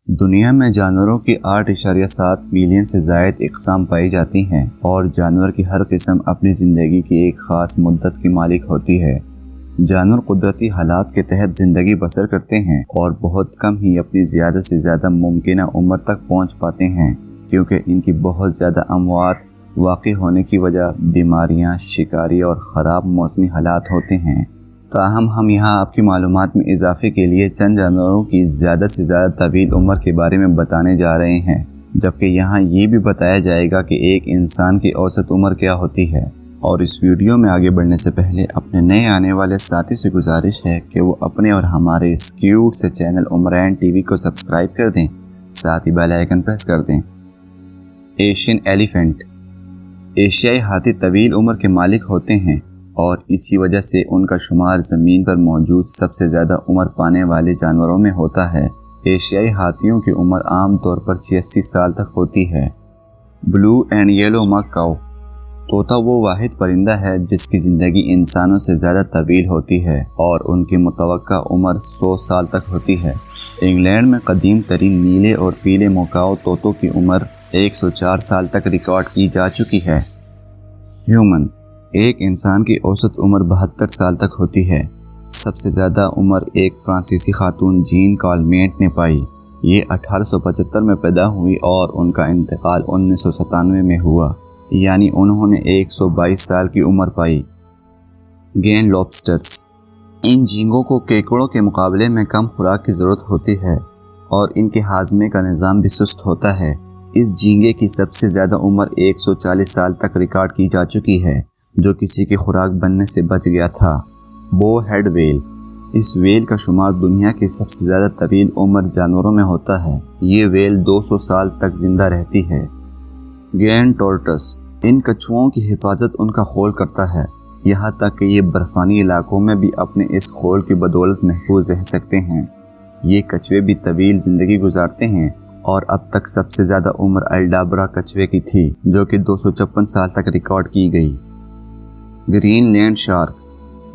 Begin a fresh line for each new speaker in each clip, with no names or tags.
دنیا میں جانوروں کی 8.7 ملین سے زائد اقسام پائی جاتی ہیں اور جانور کی ہر قسم اپنی زندگی کی ایک خاص مدت کی مالک ہوتی ہے۔ جانور قدرتی حالات کے تحت زندگی بسر کرتے ہیں اور بہت کم ہی اپنی زیادہ سے زیادہ ممکنہ عمر تک پہنچ پاتے ہیں، کیونکہ ان کی بہت زیادہ اموات واقع ہونے کی وجہ بیماریاں، شکاری اور خراب موسمی حالات ہوتے ہیں۔ تاہم ہم یہاں آپ کی معلومات میں اضافے کے لیے چند جانوروں کی زیادہ سے زیادہ طویل عمر کے بارے میں بتانے جا رہے ہیں، جبکہ یہاں یہ بھی بتایا جائے گا کہ ایک انسان کی اوسط عمر کیا ہوتی ہے۔ اور اس ویڈیو میں آگے بڑھنے سے پہلے اپنے نئے آنے والے ساتھی سے گزارش ہے کہ وہ اپنے اور ہمارے اس کیوٹ سے چینل عمران ٹی وی کو سبسکرائب کر دیں، ساتھ ہی بیل آئیکن پریس کر دیں۔ Asian elephant. ایشیائی ہاتھی طویل عمر کے مالک ہوتے ہیں اور اسی وجہ سے ان کا شمار زمین پر موجود سب سے زیادہ عمر پانے والے جانوروں میں ہوتا ہے۔ ایشیائی ہاتھیوں کی عمر عام طور پر 86 سال تک ہوتی ہے۔ بلو اینڈ یلو مکاؤ۔ طوطا وہ واحد پرندہ ہے جس کی زندگی انسانوں سے زیادہ طویل ہوتی ہے اور ان کی متوقع عمر 100 سال تک ہوتی ہے۔ انگلینڈ میں قدیم ترین نیلے اور پیلے مکاؤ طوطوں کی عمر 104 سال تک ریکارڈ کی جا چکی ہے۔ ہیومن۔ ایک انسان کی اوسط عمر 72 سال تک ہوتی ہے۔ سب سے زیادہ عمر ایک فرانسیسی خاتون جین کالمیٹ نے پائی۔ یہ 1875 میں پیدا ہوئی اور ان کا انتقال 1997 میں ہوا، یعنی انہوں نے 122 سال کی عمر پائی۔ گین لابسٹرز۔ ان جھینگوں کو کیکڑوں کے مقابلے میں کم خوراک کی ضرورت ہوتی ہے اور ان کے ہاضمے کا نظام بھی سست ہوتا ہے۔ اس جھینگے کی سب سے زیادہ عمر 140 سال تک ریکارڈ کی جا چکی ہے، جو کسی کی خوراک بننے سے بچ گیا تھا۔ بو ہیڈ ویل۔ اس ویل کا شمار دنیا کے سب سے زیادہ طویل عمر جانوروں میں ہوتا ہے۔ یہ ویل 200 سال تک زندہ رہتی ہے۔ گرینڈ ٹورٹس۔ ان کچھوؤں کی حفاظت ان کا خول کرتا ہے، یہاں تک کہ یہ برفانی علاقوں میں بھی اپنے اس خول کی بدولت محفوظ رہ سکتے ہیں۔ یہ کچھوے بھی طویل زندگی گزارتے ہیں اور اب تک سب سے زیادہ عمر الڈابرا کچھوے کی تھی، جو کہ 256 سال تک ریکارڈ کی گئی۔ Greenland shark.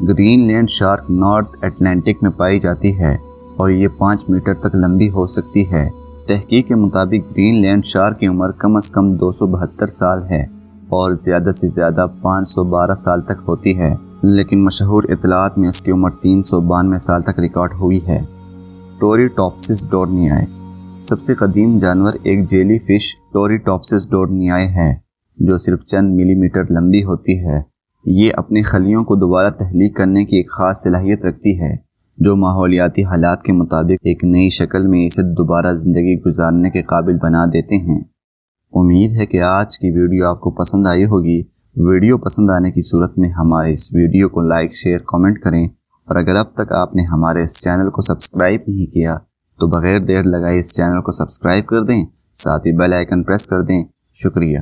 Greenland shark North Atlantic میں پائی جاتی ہے اور یہ 5 میٹر تک لمبی ہو سکتی ہے۔ تحقیق کے مطابق گرین لینڈ شارک کی عمر کم از کم 272 سال ہے اور زیادہ سے زیادہ 512 سال تک ہوتی ہے، لیکن مشہور اطلاعات میں اس کی عمر 392 سال تک ریکارڈ ہوئی ہے۔ ٹوریٹوپسس ڈورنیائے۔ سب سے قدیم جانور ایک جیلی فش ٹوریٹوپسس ڈورنیائے ہے، جو صرف چند ملی میٹر لمبی ہوتی ہے۔ یہ اپنے خلیوں کو دوبارہ تخلیق کرنے کی ایک خاص صلاحیت رکھتی ہے، جو ماحولیاتی حالات کے مطابق ایک نئی شکل میں اسے دوبارہ زندگی گزارنے کے قابل بنا دیتے ہیں۔ امید ہے کہ آج کی ویڈیو آپ کو پسند آئی ہوگی۔ ویڈیو پسند آنے کی صورت میں ہمارے اس ویڈیو کو لائک، شیئر، کامنٹ کریں، اور اگر اب تک آپ نے ہمارے اس چینل کو سبسکرائب نہیں کیا تو بغیر دیر لگائے اس چینل کو سبسکرائب کر دیں، ساتھ ہی بیل آئیکن پریس کر دیں۔ شکریہ۔